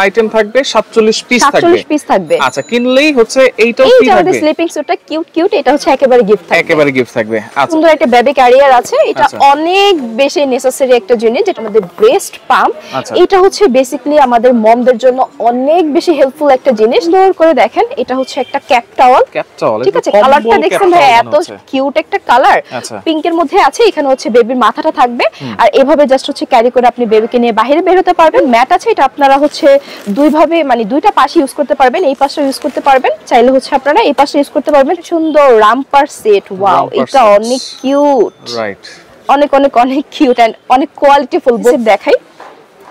Item থাকবে 47 piece থাকবে 47 piece থাকবে। আচ্ছা কিনলেই হচ্ছে এইটাও ফ্রি থাকবে। আমাদের স্লিপিং স্যুটটা কিউট এটা হচ্ছে একেবারে গিফট থাকবে। একেবারে গিফট থাকবে। আচ্ছা সুন্দর একটা বেবি ক্যারিয়ার আছে, এটা অনেক বেশি নেসেসারি একটা জিনিস, যেটা আমাদের ব্রেস্ট পাম্প। এটা হচ্ছে বেসিক্যালি আমাদের মমদের জন্য অনেক বেশি হেল্পফুল একটা জিনিস। সুন্দর করে দেখেন, এটা হচ্ছে একটা ক্যাপ টাওয়াল। ঠিক আছে, কালারটা দেখছেন ভাই, এত কিউট একটা কালার, পিঙ্কের মধ্যে আছে। এখানে হচ্ছে বেবির মাথাটা থাকবে, আর এভাবে জাস্ট হচ্ছে ক্যারি করে আপনি বেবিকে নিয়ে বাইরে বের হতে পারবেন। ম্যাট আছে, এটা আপনারা হচ্ছে দুই ভাবে মানে দুইটা পাশে ইউজ করতে পারবেন, এই পাশে ইউজ করতে পারবেন, চাইলে হচ্ছে আপনারা এই পাশে ইউজ করতে পারবেন। সুন্দর রামপার সেট, ওয়াও এটা অনেক কিউট, রাইট, অনেক অনেক অনেক কিউট এন্ড অনেক কোয়ালিটিফুল। দেখাই,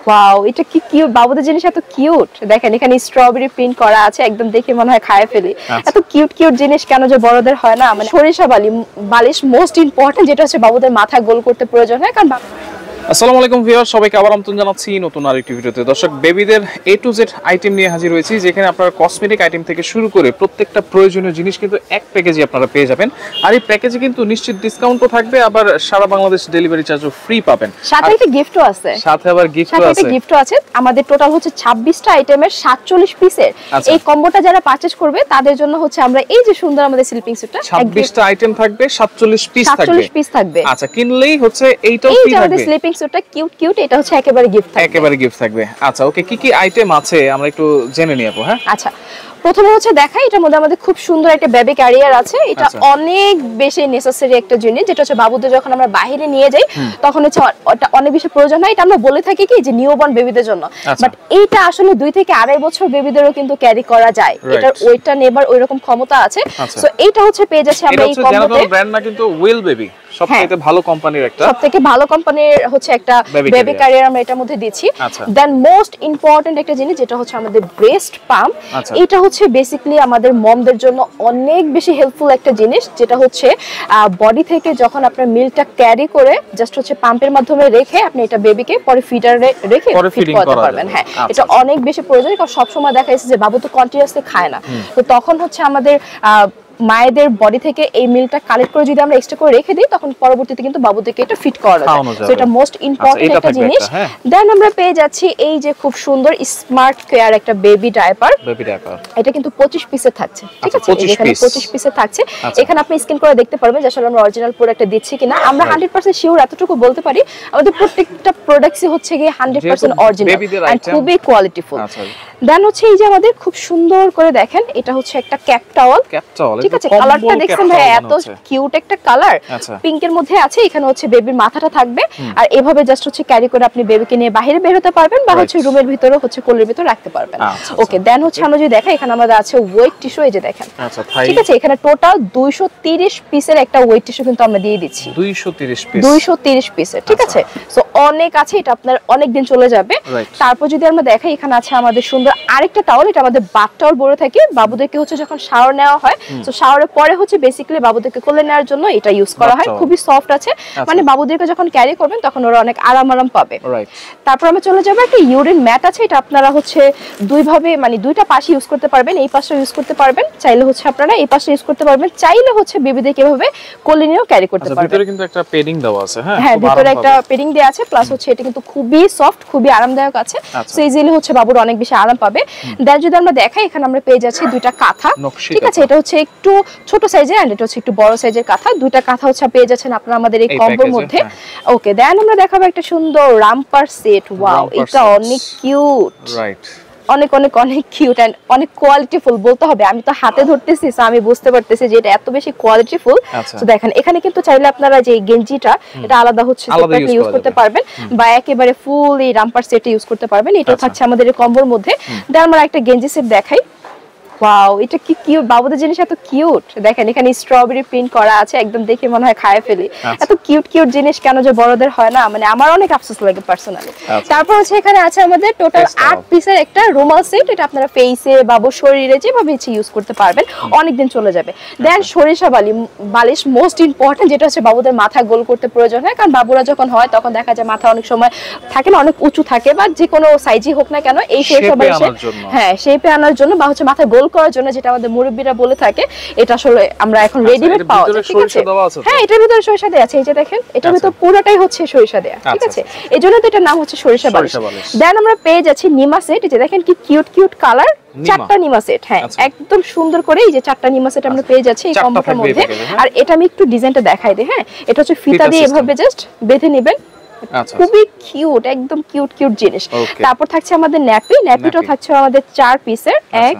ওয়াও এটা কি কিউট, বাবুদের জিনিস এত কিউট। দেখেন এখানে স্ট্রবেরি প্রিন্ট করা আছে, একদম দেখে মনে হয় খায় ফেলি। এত কিউট জিনিস কেন যে বড়দের হয় না। মানে সরিষা বালিশ মোস্ট ইম্পর্টেন্ট, যেটা হচ্ছে বাবুদের মাথা গোল করতে প্রয়োজন হয়। কারণ আসসালামু আলাইকুম ভিউয়ার, সবাইকে আবার আমন্ত্রণ জানাচ্ছি নতুন আরেকটি ভিডিওতে। দর্শক, বেবিদের A to Z আইটেম নিয়ে হাজির হয়েছি, যেখানে আপনারা কসমেটিক আইটেম থেকে শুরু করে প্রত্যেকটা প্রয়োজনীয় জিনিস কিন্তু এক প্যাকেজে আপনারা পেয়ে যাবেন। আর এই প্যাকেজে কিন্তু নিশ্চিত ডিসকাউন্টও থাকবে, আবার সারা বাংলাদেশ ডেলিভারি চার্জও ফ্রি পাবেন। সাথে একটা গিফটও আছে, সাথে আবার গিফটও আছে। আমাদের টোটাল হচ্ছে 26টা আইটেমের 47 পিসের এই কম্বোটা যারা পারচেজ করবে তাদের জন্য হচ্ছে আমরা এই যে সুন্দর আমাদের স্লিপিং স্যুটটা 26টা আইটেম থাকবে, 47 পিস থাকবে। আচ্ছা কিনলেই হচ্ছে এইটাও ফ্রি থাকবে। স্যুটটা কিউট, এটা হচ্ছে একেবারে গিফট থাকবে। আচ্ছা ওকে, কি আইটেম আছে আমরা একটু জেনে নিয়ে আপু। হ্যাঁ আচ্ছা, প্রথমে হচ্ছে দেখাই, এটার মধ্যে আমাদের খুব সুন্দর একটা বেবি ক্যারিয়ার আছে। এটা অনেক বেশি নেসেসারি একটা জিনিস, যেটা হচ্ছে বাবুদের যখন আমরা বাইরে নিয়ে যাই তখন হচ্ছে ওটা অনেক বেশি প্রয়োজন হয়। এটা আমরা বলে থাকি কি যে নিউবর্ন বেবিদের জন্য, বাট এইটা আসলে 2 থেকে 2.5 বছর বেবিদেরও কিন্তু ক্যারি করা যায়। এটার ওয়েটটা নেবার ওইরকম ক্ষমতা আছে। সো এইটা হচ্ছে পেয়ে যাচ্ছে আমরা এই কম্বোতে। ব্র্যান্ড না কিন্তু ওয়েল বেবি, সবথেকে ভালো কোম্পানির একটা, সবথেকে ভালো কোম্পানির হচ্ছে একটা বেবি ক্যারিয়ার আমরা এটার মধ্যে দিচ্ছি। দেন মোস্ট ইম্পর্টেন্ট একটা জিনিস, যেটা হচ্ছে আমাদের ব্রেস্ট পাম্প। এটা হচ্ছে বেসিক্যালি আমাদের মমদের জন্য অনেক বেশি হেল্পফুল একটা জিনিস, যেটা হচ্ছে বডি থেকে যখন আপনার মিল্কটা ক্যারি করে জাস্ট হচ্ছে পাম্পের মাধ্যমে রেখে আপনি এটা বেবিকে পরে ফিডারে রেখে ফিড করতে পারবেন। হ্যাঁ, এটা অনেক বেশি প্রয়োজন, কারণ সবসময় দেখা যাচ্ছে যে বাবু তো কন্টিনিউয়াসলি খায় না, তো তখন হচ্ছে আমাদের মায়েদের বডি থেকে এই মিল্কটা কালেক্ট করে যদি আমরা এক্সট্রা করে রেখে দিই, তখন পরবর্তীতে কিন্তু বাবুদেরকে এটা ফিট করা যায়। সো এটা মোস্ট ইম্পর্টেন্ট একটা জিনিস। দেন আমরা পেয়ে যাচ্ছি এই যে খুব সুন্দর স্মার্ট কেয়ার একটা বেবি ডায়াপার। এটা কিন্তু 25 পিসের থাকছে। ঠিক আছে, এখানে 25 পিসের থাকছে। এখানে আপনি স্ক্যান করে দেখতে পারবেন যে আসলে আমরা অরিজিনাল প্রোডাক্টটা দিচ্ছি কিনা। আমরা 100% শিওর এতটুকু বলতে পারি, আমাদের প্রত্যেকটা প্রোডাক্টই হচ্ছে গিয়ে 100% অরিজিনাল আর খুবই কোয়ালিটিফুল। দেন হচ্ছে এই যে আমাদের খুব সুন্দর করে দেখেন, এটা হচ্ছে একটা ক্যাপ টাওয়াল। ঠিক আছে, কালারটা দেখছেন ভাই, এত কিউট একটা কালার, পিঙ্কের মধ্যে আছে। এখানে হচ্ছে বেবির মাথাটা থাকবে, আর এভাবে জাস্ট হচ্ছে ক্যারি করে আপনি বেবিকে নিয়ে বাইরে বের হতে পারবেন, বা হচ্ছে রুমের ভিতরে হচ্ছে কোলের ভিতরে রাখতে পারবেন। ওকে, দেন হচ্ছে আমরা যদি দেখাই, এখানে আমাদের আছে ওয়েট টিস্যু। এই যে দেখেন, ঠিক আছে, এখানে টোটাল 230 পিসের একটা ওয়েট টিস্যু কিন্তু আমরা দিয়ে দিচ্ছি। 230 পিসের। ঠিক আছে, সো অনেক আছে, এটা আপনার অনেক দিন চলে যাবে। তারপর যদি আমরা দেখাই, এখানে আছে আমাদের সুন্দর আরেকটা টাওয়াল। এটা আমাদের বাথ টাওয়াল বলে থাকি। বাবুদেরকে হচ্ছে যখন শাওয়ার নেওয়া হয়, তো শাওয়ারের পরে হচ্ছে বেসিক্যালি বাবুদেরকে কোলে নেওয়ার জন্য এটা ইউজ করা হয়। খুবই সফট আছে, মানে বাবুদেরকে যখন ক্যারি করবেন তখন ওরা অনেক আরাম পাবে। তারপর আমরা চলে যাবো, একটা ইউরিন ম্যাট আছে। এটা আপনারা হচ্ছে দুই ভাবে মানে দুইটা পাশে ইউজ করতে পারবেন, এই পাশে ইউজ করতে পারবেন, চাইলে হচ্ছে আপনারা এই পাশে ইউজ করতে পারবেন, চাইলে হচ্ছে বেবিদেরকে এভাবে কোলে নিয়েও ক্যারি করতে পারবেন। ভিতরে কিন্তু একটা পেডিং দেওয়া আছে। হ্যাঁ, ভিতরে একটা পেডিং দেওয়া আছে, প্লাস হচ্ছে এটা কিন্তু খুবই সফট, খুবই আরামদায়ক আছে। সো ইজিলি হচ্ছে বাবুর অনেক বেশি আরাম পাবে। দেন যদি আমরা দেখাই, এখানে আমরা পেয়ে যাচ্ছি দুইটা কাঁথা। ঠিক আছে, এটা হচ্ছে একটু ছোট সাইজের আর এটা হচ্ছে একটু বড় সাইজের কাঁথা। দুইটা কাঁথা হচ্ছে পেয়ে যাচ্ছেন আপনারা আমাদের এই কম্বোর মধ্যে। ওকে, দেন আমরা দেখাবো একটা সুন্দর রামপার সেট। ওয়াও, এটা অনেক কিউট, রাইট, অনেক অনেক অনেক কিউট এন্ড অনেক কোয়ালিটিফুল বলতে হবে। আমি তো হাতে ধরতেছি, সো আমি বুঝতে পারতেছি যে এটা এত বেশি কোয়ালিটিফুল। তো দেখেন, এখানে কিন্তু চাইলে আপনারা যে গেঞ্জিটা এটা আলাদা হচ্ছে সেটাকে ইউজ করতে পারবেন, বা একেবারে ফুল এই রামপার সেট ইউজ করতে পারবেন। এটা থাকছে আমাদের এই কম্বোর মধ্যে। দেন আমরা একটা গেঞ্জি সেট দেখাই। ওয়াও, এটা কি কিউট, বাবুদের জিনিস এত কিউট। দেখেন এখানে স্ট্রবেরি প্রিন্ট করা আছে, একদম দেখে মনে হয় খায় ফেলি। এত কিউট জিনিস কেন যে বড়দের হয় না, মানে আমার অনেক আফসোস লাগে পার্সোনালি। তারপর হচ্ছে এখানে আছে আমাদের টোটাল 8 পিসের একটা রুমাল সেট। এটা আপনারা ফেসে, বাবুর শরীরে যেভাবে ইচ্ছে ইউজ করতে পারবেন, অনেক দিন চলে যাবে। দেন সরিষা বালিশ মোস্ট ইম্পর্টেন্ট, যেটা হচ্ছে বাবুদের মাথা গোল করতে প্রয়োজন হয়। কারণ বাবুরা যখন হয় তখন দেখা যায় মাথা অনেক সময় থাকে না, অনেক উঁচু থাকে, বা যে কোনো সাইজই হোক না কেন, এই শেপে আনার জন্য, হ্যাঁ শেপে আনার জন্য, বা হচ্ছে মাথা গোল করার জন্য, যেটা আমাদের মুরব্বিরা বলে থাকে, এটা আসলে আমরা এখন রেডিমেড পাওয়া যায়, ঠিক আছে? হ্যাঁ, এটার ভিতরে সরিষা দেয়া আছে, এই যে দেখেন এটার ভিতর পুরোটাই হচ্ছে সরিষা দেয়া, ঠিক আছে? এজন্য তো এটার নাম হচ্ছে সরিষা বালিশ। দেন আমরা পেয়ে যাচ্ছি নিমা সেট, এই যে দেখেন কি কিউট কিউট কালার, 4টা নিমা সেট। হ্যাঁ, একদম সুন্দর করে এই যে 4টা নিমা সেট আমরা পেয়ে যাচ্ছি এই কম্বোটার মধ্যে। আর এটা আমি একটু ডিজাইনটা দেখাই দিই। হ্যাঁ, এটা হচ্ছে ফিতা দিয়ে এভাবে জাস্ট বেঁধে নেবেন, খুবই কিউট, একদম কিউট কিউট জিনিস। তারপর থাকছে আমাদের ন্যাপি, ন্যাপিটাও থাকছে আমাদের 4 পিসের, 1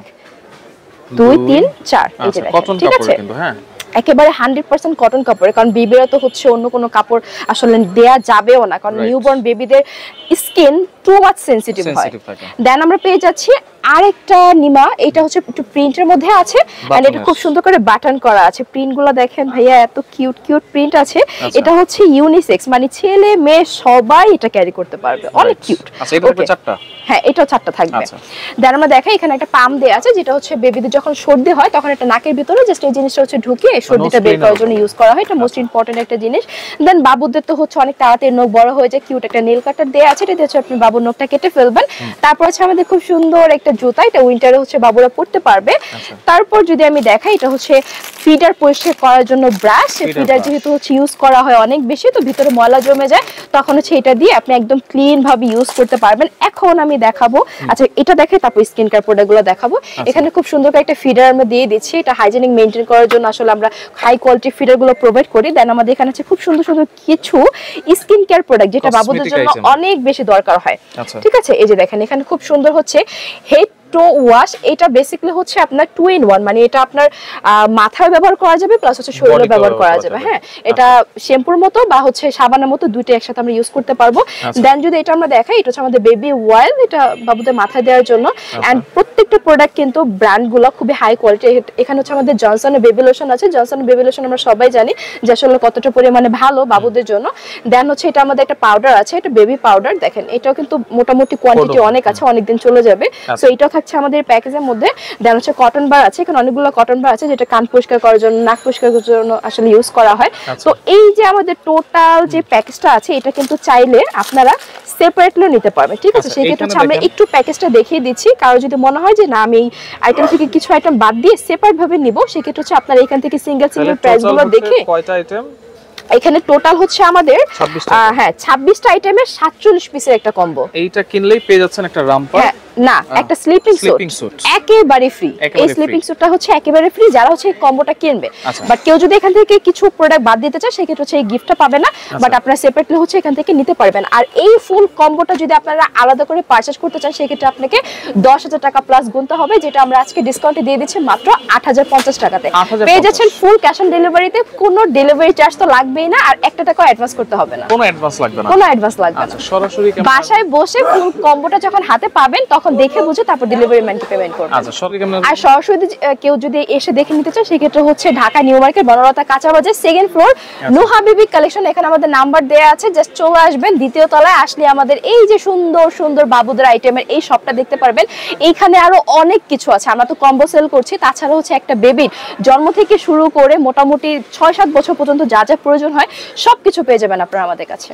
2 3 4, এই যে দেখেন, ঠিক আছে? একেবারে 100% কটন কাপড়, কারণ বেবিরা তো হচ্ছে অন্য কোনো কাপড় আসলে দেয়া যাবেও না, কারণ নিউবর্ন বেবিদের স্কিন টু মাচ সেনসিটিভ হয়। দেন আমরা পেয়ে যাচ্ছি আরেকটা নিমা, এটা হচ্ছে একটু প্রিন্টের মধ্যে আছে, এন্ড এটা খুব সুন্দর করে বাটন করা আছে। প্রিন্টগুলো দেখেন ভাইয়া, এত কিউট কিউট প্রিন্ট আছে। এটা হচ্ছে ইউনিসেক্স, মানে ছেলে মেয়ে সবাই এটা ক্যারি করতে পারবে, অনেক কিউট। আচ্ছা, এটা হচ্ছে 4টা। হ্যাঁ, এটাও 4টা থাকবে। দেন আমরা দেখাই, এখানে একটা পাম দেয়া আছে, যেটা হচ্ছে বেবিদের যখন সর্দি হয় তখন এটা নাকের ভিতরে জাস্ট এই জিনিসটা হচ্ছে ঢুকিয়ে সর্দিটা বের করার জন্য ইউজ করা হয়। এটা মোস্ট ইম্পর্টেন্ট একটা জিনিস। দেন বাবুদের তো হচ্ছে অনেক তাড়াতাড়ি নখ বড় হয়ে যায়, কিউট একটা নেল কাটার দেয়া আছে, এটা হচ্ছে আপনি বাবুর নখটা কেটে ফেলবেন। তারপর আছে আমাদের খুব সুন্দর একটা জুতা, এটা উইন্টারে হচ্ছে বাবুরা পরতে পারবে। তারপর যদি আমি দেখাই, এটা হচ্ছে ফিডার পরিষ্কার করার জন্য ব্রাশ। ফিডার যেহেতু হচ্ছে ইউজ করা হয় অনেক বেশি, তো ভিতরে ময়লা জমে যায়, তখন হচ্ছে এটা দিয়ে আপনি একদম ক্লিন ভাবে ইউজ করতে পারবেন। এখন আমি দেখাবো, আচ্ছা এটা দেখে তারপর স্কিন কেয়ার প্রোডাক্টগুলো দেখাবো। এখানে খুব সুন্দর করে একটা ফিডার আমরা দিয়ে দিচ্ছি, এটা হাইজেনিক মেইনটেইন করার জন্য আসলে আমরা হাই কোয়ালিটি ফিডারগুলো প্রোভাইড করি। দেন আমাদের এখানে আছে খুব সুন্দর সুন্দর কিছু স্কিন কেয়ার প্রোডাক্ট, যেটা বাবুদের জন্য অনেক বেশি দরকার হয়, ঠিক আছে? এই যে দেখেন, এখানে খুব সুন্দর হচ্ছে হেড টু ওয়াশ। এটা বেসিক্যালি হচ্ছে আপনার 2 in 1, মানে এটা আপনার মাথায় ব্যবহার করা যাবে প্লাস হচ্ছে শরীরে ব্যবহার করা যাবে। হ্যাঁ, এটা শ্যাম্পুর মতো বা হচ্ছে সাবানের মতো দুইটা একসাথে আমরা ইউজ করতে পারবো। দেন যদি এটা আমরা দেখাই, এটা হচ্ছে আমাদের বেবি অয়েল, এটা বাবুদের মাথায় দেওয়ার জন্য। এন্ড প্রত্যেকটা প্রোডাক্ট কিন্তু ব্র্যান্ডগুলো খুবই হাই কোয়ালিটি। এখানে হচ্ছে আমাদের জনসনের বেবি লোশন আছে, জনসনের বেবি লোশন আমরা সবাই জানি যে আসলে কতটা পরিমাণে ভালো বাবুদের জন্য। দেন হচ্ছে এটা আমাদের একটা পাউডার আছে, এটা বেবি পাউডার, দেখেন এটাও কিন্তু মোটামুটি কোয়ান্টিটি অনেক আছে, অনেকদিন চলে যাবে। সো এটাও থাকছে আমাদের প্যাকেজের মধ্যে। দেন হচ্ছে কটন বার আছে, এখানে অনেকগুলো কটন বার আছে, যেটা কান পরিষ্কার করার জন্য, নাক পরিষ্কার করার জন্য আসলে ইউজ করা হয়। তো এই যে আমাদের টোটাল যে প্যাকেজটা আছে, এটা কিন্তু চাইলে আপনারা সেপারেটলি নিতে পারবেন, ঠিক আছে? সেই ক্ষেত্রে আমরা একটু প্যাকেজটা দেখিয়ে দিচ্ছি, কারো যদি মনে হয় যে না আমি এই আইটেম থেকে কিছু আইটেম বাদ দিয়ে সেপারেট ভাবে নিব, সেই ক্ষেত্রে হচ্ছে আপনারা এখান থেকে সিঙ্গেল সিঙ্গেল প্রাইসগুলো দেখে। কয়টা আইটেম এখানে টোটাল হচ্ছে আমাদের 26টা আইটেমের 47 পিসের একটা কম্বো। এইটা কিনলেই পেয়ে যাচ্ছেন একটা রামপার, না একটা স্লিপিং স্যুট একেবারে ফ্রি। এই স্লিপিং স্যুটটা হচ্ছে একেবারে ফ্রি যারা হচ্ছে এই কম্বোটা কিনবে। বাট কেউ যদি এখান থেকে কিছু প্রোডাক্ট বাদ দিতে চায়, সেক্ষেত্রে হচ্ছে এই গিফটটা পাবে না, বাট আপনারা সেপারেটলি হচ্ছে এখান থেকে নিতে পারবেন। আর এই ফুল কম্বোটা যদি আপনারা আলাদা করে পারচেজ করতে চান, সেক্ষেত্রে আপনাকে 10,000 টাকা প্লাস গুনতে হবে, যেটা আমরা আজকে ডিসকাউন্টে দিয়ে দিচ্ছি মাত্র 8,050 টাকাতে। পেয়ে যাচ্ছেন ফুল ক্যাশ অন ডেলিভারিতে, কোনো ডেলিভারি চার্জ তো লাগবেই না, আর 1 টাকাও অ্যাডভান্স করতে হবে না, কোনো অ্যাডভান্স লাগবে না, কোনো অ্যাডভান্স লাগবে না। সরাসরি বাসায় বসে ফুল কম্বোটা যখন হাতে পাবেন, তখন দেখে বুঝে তারপর ডেলিভারি ম্যানকে পেমেন্ট করবেন। আচ্ছা, আর সরাসরি কেউ যদি এসে দেখে নিতে চায়, সেক্ষেত্রে হচ্ছে ঢাকা নিউ মার্কেট বনলতা কাঁচা বাজার 2nd ফ্লোর নূর হাবিবি কালেকশন। এখানে আমাদের নাম্বার দেয়া আছে, জাস্ট চলে আসবেন। দ্বিতীয় তলায় আসলে আমাদের এই যে সুন্দর সুন্দর বাবুদের আইটেমের এই শপটা দেখতে পারবেন। এইখানে আরো অনেক কিছু আছে, আমরা তো কম্বো সেল করছি, তাছাড়া হচ্ছে একটা বেবির জন্ম থেকে শুরু করে মোটামুটি 6-7 বছর পর্যন্ত যা যা প্রয়োজন হয় সবকিছু পেয়ে যাবেন আপনারা আমাদের কাছে।